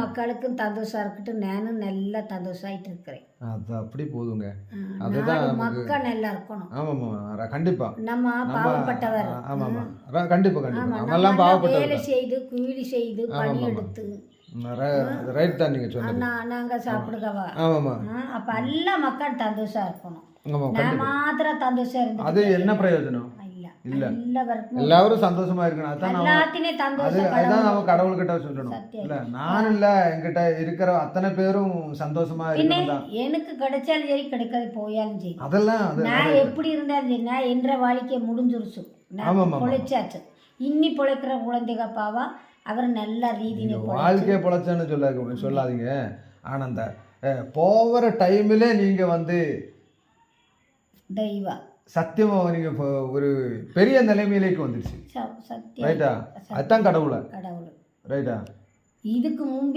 மக்களுக்கும் சந்தோஷம் இருக்கட்டும். நானும் நல்லா சந்தோஷமாயிட்டு இருக்கிறேன். அது அப்படி போதுங்க. நாடு அதுதான் மக்கள் நல்லா இருக்கணும். ஆமாம்மா. கண்டிப்பா. நம்ம பாவப்பட்டவர். ஆமாம்மா. கண்டிப்பா கண்டிப்பா. ஆமா, நம்மெல்லாம் நம்ம பாவப்பட்டவர் வேலை தான். செய்து கூலி செய்து பணி எடுத்து ரைட் தான் நீங்க சொன்னது. நாங்க சாப்பிடுகவா. ஆமாம்மா. அப்ப எல்லா மக்கள் சந்தோஷம் இருக்கணும். ஆமா நான் கண்டிப்பா. மாத்திரம் சந்தோஷம் இருந்து அது என்ன பிரயோஜனம்? இல்ல எல்லாருக்கும் எல்லாரும் சந்தோஷமா இருக்கணும். அதான் நம்ம எல்லாத்தினே சந்தோஷம் அதான் நம்ம கடவுள்கிட்ட சொல்லணும். சத்தியம். இல்ல நான் இல்ல என்கிட்ட இருக்கிற அத்தனை பேரும் சந்தோஷமா இருக்கணும் தான். எனக்கு கிடைச்சாலும் சரி கிடைக்காது போயாலும் சரி அதெல்லாம் நான் எப்படி இருந்தாலும் சரி நான் என்ற வாழ்க்கை முடிஞ்சிருச்சு. நான் பொழைச்சாச்சு. இன்னி பொழைக்கிற குழந்தைக பாவா அவர் நல்ல ரீதியில வாழ்க்கையை பொழைச்சேன்னு சொல்லாதீங்க. ஆனா அந்த போகிற டைம்ல நீங்க வந்து தெய்வா சத்தியமா நீங்க ஒரு பெரிய நிலைமையிലേക്ക് வந்துருச்சு. சத்தியம். ரைட்டா? அதுதான் கடவுளை. கடவுள் ரைட்டா? இதுக்கு முன்பு